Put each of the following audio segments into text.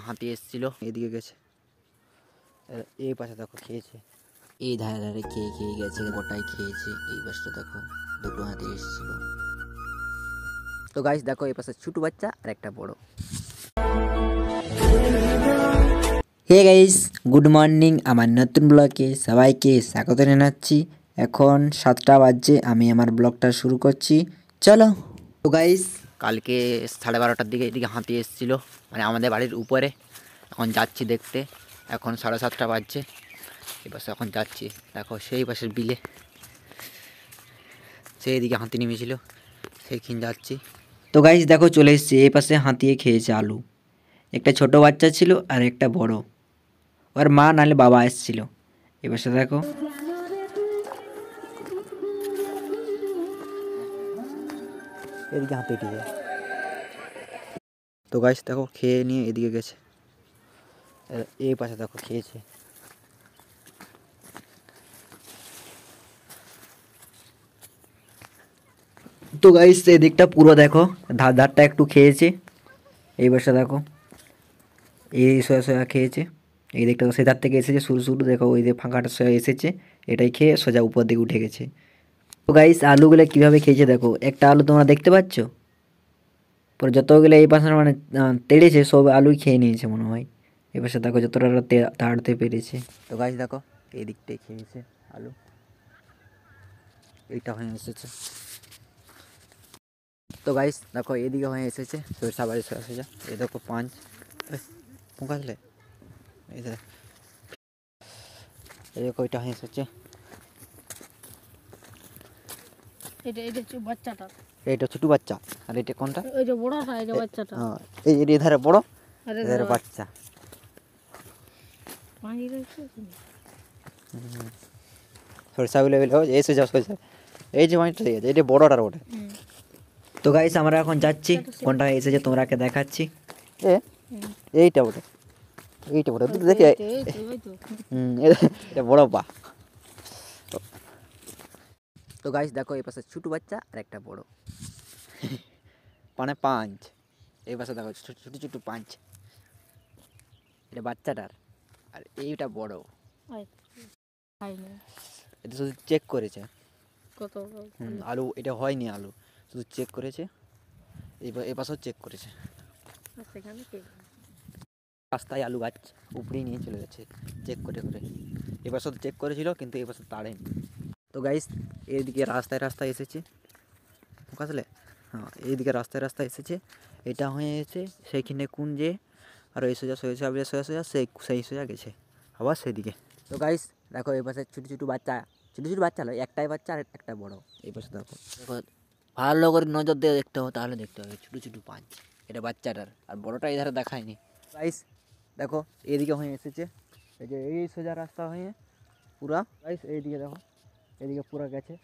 হাতি এসেছিল, এদিকে গেছে, এই পাশে দেখো খেয়েছে, এই ধারে ধারে খেয়ে খেয়ে গেছে, গোটাই খেয়েছে। এই পাশটা দেখো দুটো হাতি এসেছিল। তো গাইস দেখো এই পাশে ছোট বাচ্চা আর একটা বড়। Hey guys, good morning. আমার নতুন ব্লগে সবাইকে স্বাগত জানাচ্ছি। এখন 7টা বাজছে, আমি আমার ব্লগটা শুরু করছি, চলো। তো গাইস কালকে 12:30টার দিকে এদিকে হাতি এসেছিল, মানে আমাদের বাড়ির উপরে। এখন যাচ্ছি দেখতে, এখন 7:30 বাজছে। এবার এখন যাচ্ছি, দেখো সেই পাশের বিলে সেই দিকে হাতি নেমেছিল, সেইখানে যাচ্ছি। তো গাইস দেখো চলে এসেছি, এই পাশে হাতিয়ে খেয়েছে আলু। একটা ছোট বাচ্চা ছিল আর একটা বড়, ওর মা নাহলে বাবা এসেছিল। এই পাশে দেখো এদিকে হাতি টিকে। তো গাইস দেখো খেয়ে নিয়ে এদিকে গেছে, এই পাশে দেখো খেয়েছে। তো গাইস এই দিকটা পুরো দেখো, ধারটা একটু খেয়েছে। এই পাশে দেখো এই সোয়া সোয়া খেয়েছে। এই দিকটা তো সেধার থেকে এসেছে, শুরু শুরু দেখো ওই যে ফাঁকাটা সোয়া এসেছে, এটাই খেয়ে সোজা উপর দিকে উঠে গেছে। তো গাইস আলুগুলো কীভাবে খেয়েছে দেখো, একটা আলু তোমরা দেখতে পাচ্ছ, পরে যতগুলো এই পাশে মানে তেড়েছে সব আলুই খেয়ে নিয়েছে মনে হয়। এই পাশে দেখো যতটা তাড়তে পেরেছে। তো গাইস দেখো এই দিকটাই খেয়েছে আলু, এইটা হয়ে এসেছে। তো গাইস দেখো এদিকে হয়ে এসেছে সরষা বাড়ি সোজা, এই দেখো 5 পোকালে, এই দেখো এটা হয়ে এসেছে। এটা ছোট বাচ্চা, আর এটা কোনটা? এটা বড়টা, এটা বাচ্চাটা। হ্যাঁ এই এধারে বড় আর এধারে বাচ্চা। পানি রয়েছে সরষাগুলো এই সোজা সোজা, এই যে পানিটা দিয়ে এটা বড়টার ওটা। তো গাইস আমরা এখন যাচ্ছি, কোনটা এসেছে তোমরাকে দেখাচ্ছি। এইটা ওটা, এইটা ওটা দেখে এটা বড় পা। তো গাইস দেখো এই পাশে ছোট বাচ্চা আর একটা বড়, মানে 5। এই পাশে দেখো ছোট ছোট 5, এটা বাচ্চাটার, আর এইটা বড়। এটা শুধু চেক করেছে কত আলু, এটা হয়নি আলু, শুধু চেক করেছে। এই পাশেও চেক করেছে, রাস্তায় আলু গাছ উপরে নিয়ে চলে গেছে চেক করে করে। এবার শুধু চেক করেছিল কিন্তু এবার শুধু তাড়েনি। তো গাইস এইদিকে রাস্তায় রাস্তায় এসেছে, আসলে হ্যাঁ এইদিকে রাস্তায় রাস্তায় এসেছে। এটা হয়েছে সেইখানে কুঞ্জে, আর এই সোজা সোজা সোজা সোজা সেই সোজা গেছে আবার সেদিকে। তো গাইস দেখো এই পাশে ছোটো ছোটো বাচ্চা, ছোটো ছোটো বাচ্চা নয়, একটাই বাচ্চা আর একটা বড়। এই পাশে দেখো দেখো ভালো করে নজর দিয়ে দেখতে হবে, তাহলে দেখতে হবে ছোটো ছোটো 5, এটা বাচ্চাটার, আর বড়টা এধারে দেখায়নি। গাইস দেখো এইদিকে হয়ে এসেছে, এই যে এই সোজা রাস্তা হয়ে পুরা। গাইস এইদিকে দেখো এদিকে পুরা গেছে,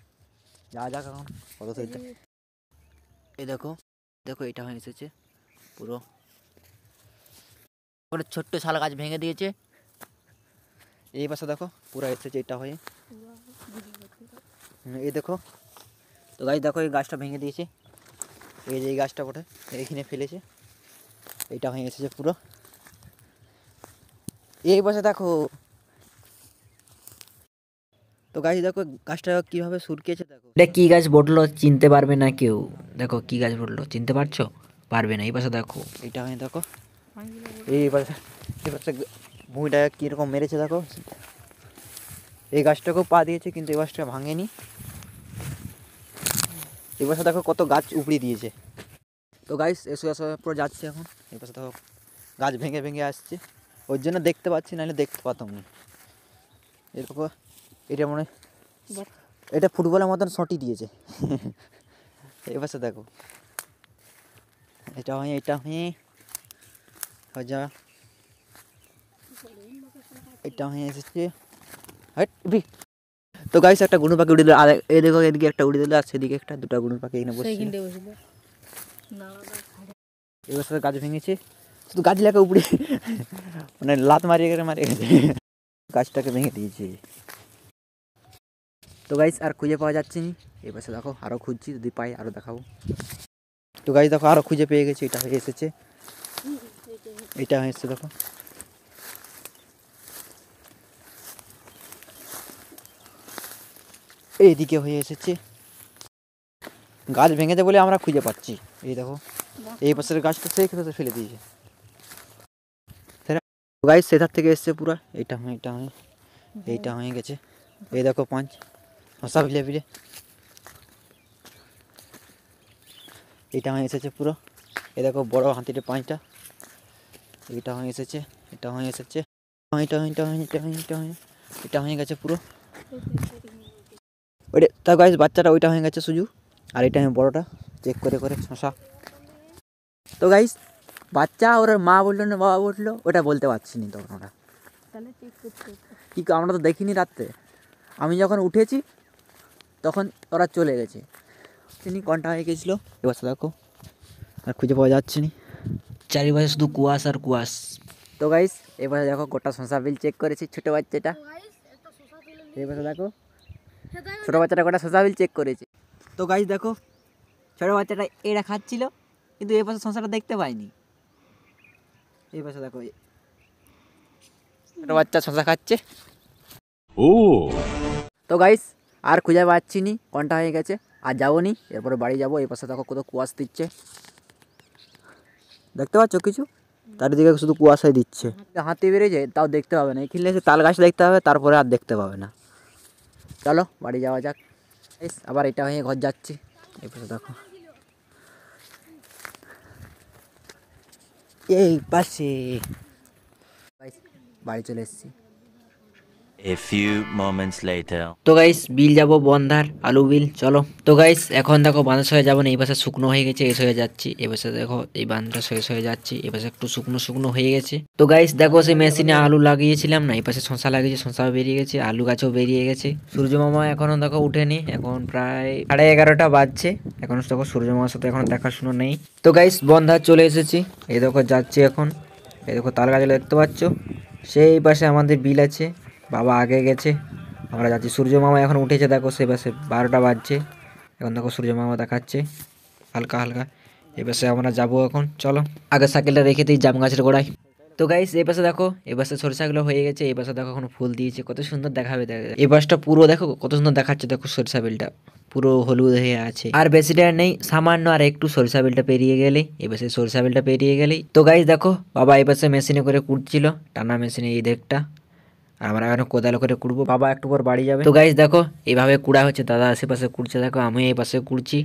যা যাক এখন কত সেইটা। এই দেখো দেখো এটা হয়ে এসেছে পুরো, ওটা ছোট্ট শাল গাছ ভেঙে দিয়েছে। এই পাশে দেখো পুরো এসেছে এটা হয়ে, এই দেখো। তো গাছ দেখো এই গাছটা ভেঙে দিয়েছে, এই যে এই গাছটা ওঠে এইখানে ফেলেছে, এইটা হয়ে এসেছে পুরো। এই পাশে দেখো, তো গাছ দেখো গাছটা কীভাবে সুরকেছে দেখো। এটা কী গাছ বললো চিনতে পারবে না কেউ, দেখো কী গাছ বললো চিনতে পারছো, পারবে না। এই পাশে দেখো এইটা হয়ে দেখো, এই পাশে ভুঁইটা কীরকম মেরেছে দেখো। এই গাছটাকেও পা দিয়েছে কিন্তু এই গাছটা ভাঙেনি। এই পাশে দেখো কত গাছ উপড়ে দিয়েছে। তো গাছ এসে আসে পুরো যাচ্ছে এখন। এই পাশে দেখো গাছ ভেঙে ভেঙে আসছে, ওর জন্য দেখতে পাচ্ছি, নাহলে দেখতে পাতাম না। এরকম এটা মনে এটা ফুটবলের মতন শটই দিয়েছে। এই পাশে দেখো এটা হয়ে যা এটা হয়ে এসেছে। তো গাইস একটা গুণু পাখি উড়ে দিল, আর এই দেখো এদিকে একটা উড়ে দিল, আর সেদিকে একটা, দুটা গুণু পাখি এখানে বসে। এবার সাথে গাছ ভেঙেছে, শুধু গাছ লাগা উপড়ে মানে লাত মারিয়ে মারিয়ে গেছে, গাছটাকে ভেঙে দিয়েছে। তো গাইস আর খুঁজে পাওয়া যাচ্ছে না। এই পাশে দেখো আরও খুঁজছি, যদি পাই আরও দেখাবো। তো গাইস দেখো আরও খুঁজে পেয়ে গেছি, এটা হয়ে এসেছে। এটা হয়ে এসছে দেখো, এইদিকে হয়ে এসেছে। গাছ ভেঙেছে বলে আমরা খুঁজে পাচ্ছি। এই দেখো এই পাশের গাছটা সেই ক্ষেত্রে ফেলে দিয়েছে। গাছ সেধার থেকে এসছে পুরো, এইটা হয়ে গেছে। এই দেখো 5 শশা ফেলে ফেলে এটা হয়ে এসেছে পুরো। এই দেখো বড় হাতিটা 5টা, এটা হয়ে এসেছে, এটা হয়ে এসেছে, এটা হয়ে গেছে পুরো। ওইটা তা গাছ বাচ্চাটা ওইটা হয়ে গেছে সুজু, আর এটা আমি বড়টা চেক করে করে শশা। তো গাইস বাচ্চা ওর মা বললো না বাবা বললো, ওটা বলতে পারছি না তখন ওরা কি, আমরা তো দেখিনি রাত্রে। আমি যখন উঠেছি তখন ওরা চলে গেছে, চিনি কনটা হয়ে গেছিলো। এবার দেখো আর খুঁজে পাওয়া যাচ্ছে না, চারিপাশে শুধু কুয়াশ আর কুয়াশ। তো গাইস এবারে দেখো গোটা শশা বিল চেক করেছি ছোটো বাচ্চাটা। এবারে দেখো ছোটো বাচ্চাটা গোটা শশা বিল চেক করেছে। তো গাইস দেখো ছোটো বাচ্চাটা এটা খাচ্ছিল, কিন্তু এই পাশে শশাটা দেখতে পাইনি। এই পাশে দেখো ছোটো বাচ্চা শশা খাচ্ছে। ও তো গাইস আর খুঁজে পাচ্ছি নি, কোনটা হয়ে গেছে। আর যাবো নি, এরপরে বাড়ি যাবো। এই পাশে দেখো কত কুয়াশ দিচ্ছে, দেখতে পাচ্ছ কিছু? চারিদিকে শুধু কুয়াশাই দিচ্ছে। হাতি বেরিয়েছে তাও দেখতে পাবে না, এখানে এসে তাল গাছ দেখতে হবে, তারপরে আর দেখতে পাবে না। চলো বাড়ি যাওয়া যাক। আবার এটা হয়ে ঘর যাচ্ছি। এই পাশে দেখো এই পাশে বাড়ি চলে এসেছি। A few moments later. তো গাইস বিল যাবো বন্ধার আলু বিল, চলো। তো গাইস এখন দেখো বাঁধা সয়ে যাবো না, এই পাশে শুকনো হয়ে গেছে, এই সয়ে যাচ্ছি। এ পাশে দেখো এই বাঁধটা সয়ে যাচ্ছি, এ পাশে একটু শুকনো শুকনো হয়ে গেছে। তো গাইস দেখো সেই মেশিনে আলু লাগিয়েছিলাম না, এই পাশে শশা লাগিয়েছে, শশা বেরিয়ে গেছে, আলু গাছও বেরিয়ে গেছে। সূর্য মামা এখনো দেখো উঠেনি, এখন প্রায় 11:30 বাজছে। এখন দেখো সূর্য মামার সাথে এখন দেখাশুনো নেই। তো গাইস বন্ধা চলে এসেছি, এই দেখো যাচ্ছি এখন। এই দেখো তাল গাছ দেখতে পাচ্ছ, সেই পাশে আমাদের বিল আছে, বাবা আগে গেছে, আমরা যাচ্ছি। সূর্য মামা এখন উঠেছে, দেখো সে পাশে 12টা বাজছে। এখন দেখো সূর্য মামা দেখাচ্ছে হালকা হালকা। এ পাশে আমরা যাবো এখন, চলো। আগে সাইকেলটা রেখে দিই জাম গাছের গোড়ায়। তো গাইস এই পাশে দেখো, এই পাশে সরিষাগুলো হয়ে গেছে, এই পাশে দেখো এখন ফুল দিয়েছে, কত সুন্দর দেখাবে। এই পাশটা পুরো দেখো কত সুন্দর দেখাচ্ছে, দেখো সরিষা বিলটা পুরো হলুদ হয়ে আছে। আর বেশিটা নেই, সামান্য আর একটু সরিষা বিলটা পেরিয়ে গেলেই, এই পাশে সরিষা বিলটা পেরিয়ে গেলেই। তো গাইস দেখো বাবা এই পাশে মেশিনে করে কুটছিল, টানা মেশিনে এই দিকটা। আর আমরা এখন কোদাল করে কুড়বো, বাবা একটু পর বাড়ি যাবে। তো গাইস দেখো এইভাবে কুড়া হচ্ছে, দাদা আশেপাশে কুড়ছে, দেখো আমি এই পাশে কুড়ছি,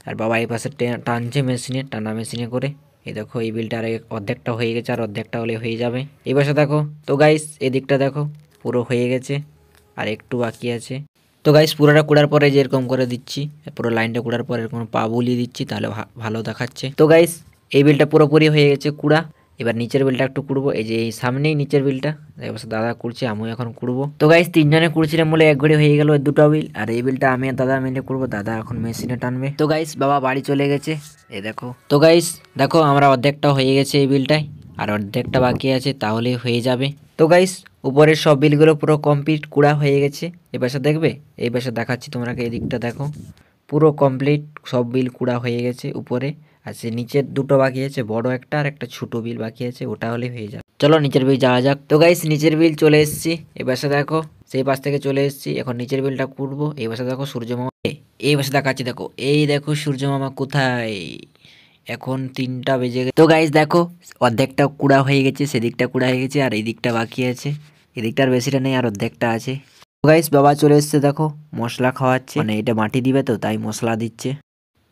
আর বাবা এই পাশে টানছে মেশিনে, টানা মেশিনে করে। এই দেখো এই বিলটা আর অর্ধেকটা হয়ে গেছে, আর অর্ধেকটা হলে হয়ে যাবে। এই পাশে দেখো, তো গাইস এদিকটা দেখো পুরো হয়ে গেছে, আর একটু বাকি আছে। তো গাইস পুরোটা কুড়ার পরে যেরকম করে দিচ্ছি, পুরো লাইনটা কুড়ার পরে এরকম পা বুলিয়ে দিচ্ছি, তাহলে ভালো দেখাচ্ছে। তো গাইস এই বিলটা পুরোপুরি হয়ে গেছে কুড়া। এবার নিচের বিলটা একটু কুড়বো, এই যে এই সামনেই নিচের বিলটা, এবার দাদা কুড়ছে, আমিও এখন কুড়বো। তো গাইস 3 জনে কুড়ছিলাম বলে এক ঘড়ি হয়ে গেল দুটো বিল, আর এই বিলটা আমি আর দাদা মিলে কুড়বো, দাদা এখন মেশিনে টানবে। তো গাইস বাবা বাড়ি চলে গেছে, এই দেখো। তো গাইস দেখো আমরা অর্ধেকটা হয়ে গেছে এই বিলটায়, আর অর্ধেকটা বাকি আছে, তাহলে হয়ে যাবে। তো গাইস উপরের সব বিলগুলো পুরো কমপ্লিট কুড়া হয়ে গেছে। এই পাশে দেখবে, এই পাশে দেখাচ্ছি তোমাকে, এই দিকটা দেখো পুরো কমপ্লিট সব বিল কুড়া হয়ে গেছে উপরে। আর সে নিচের দুটো বাকি আছে, বড় একটা আর একটা ছোট বিল বাকি আছে, ওটা হলে হয়ে যাবে। চলো নিচের বিল যাওয়া যাক। তো গাইস নিচের বিল চলে এসেছি, এই পাশে দেখো সেই পাশ থেকে চলে এসেছি, এখন নিচের বিলটা কুড়বো। এই পাশে দেখো সূর্য মামা, এই পাশে দেখাচ্ছি দেখো, এই দেখো সূর্য মামা কোথায়, এখন 3টা বেজে গেছে। তো গাইস দেখো অর্ধেকটা কুড়া হয়ে গেছে, সেদিকটা কুড়া হয়ে গেছে, আর এই দিকটা বাকি আছে, এদিকটার বেশিটা নেই, আর অর্ধেকটা আছে। গাইস বাবা চলে এসছে, দেখো মশলা খাওয়াচ্ছে, মানে এটা মাটি দিবে তো তাই মশলা দিচ্ছে।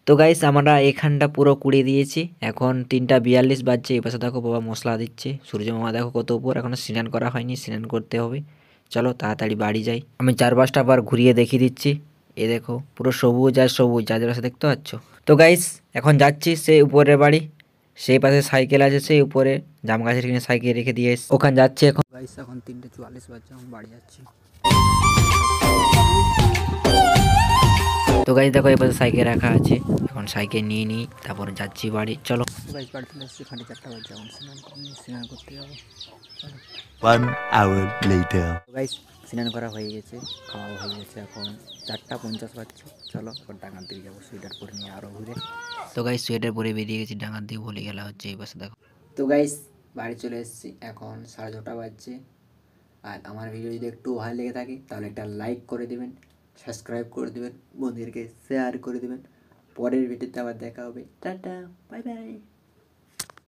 তো গাইস আমরা এখানটা পুরো কুড়িয়ে দিয়েছি, এখন 3টা 42 বাজছে। এই পাশে দেখো বাবা মশলা দিচ্ছে, সূর্য মামা দেখো কত উপর, এখনো স্নান করা হয়নি, স্নান করতে হবে। চলো তাড়াতাড়ি বাড়ি যাই, আমি 4-5টা বার ঘুরিয়ে দেখিয়ে দিচ্ছি। এ দেখো পুরো সবুজ আর সবুজ, যাদের পাশে দেখতে পাচ্ছ। তো গাইস এখন যাচ্ছি সেই উপরের বাড়ি, সেই পাশে সাইকেল আছে, সেই উপরে জাম গাছের কিনে সাইকেল রেখে দিয়ে ওখানে যাচ্ছি এখন। গাইস এখন 3:44 বাজছে, এখন বাড়ি যাচ্ছি। তো গাইস দেখো এই পাশে সাইকেল রাখা আছে, এখন সাইকেল নিয়ে নিই, তারপরে যাচ্ছি বাড়ি, চলো। গাইস বাড়ি চলে এসেছি, 4:30 বাজছে, এখন স্নান করতে যাবো। 1 hour later. গাইস স্নান করা হয়ে গেছে, খাওয়া হয়ে গেছে, এখন 4:50 বাজছে, চলো এবার ডাঙার দিকে যাবো সোয়েটার পরে নিয়ে আরও ঘুরে। তো গাইস সোয়েটার পরে বেরিয়ে গেছি ডাঙার দিকে, ভুলে গেলা হচ্ছে এই পাশে দেখো। তো গাইস বাড়ি চলে এসেছি, এখন 6:30 বাজছে। আর আমার ভিডিও যদি একটু ভালো লেগে থাকে তাহলে একটা লাইক করে দেবেন, সাবস্ক্রাইব করে দেবেন, বন্ধুদেরকে শেয়ার করে দেবেন। পরের ভিডিওতে আবার দেখা হবে। Tata, bye bye.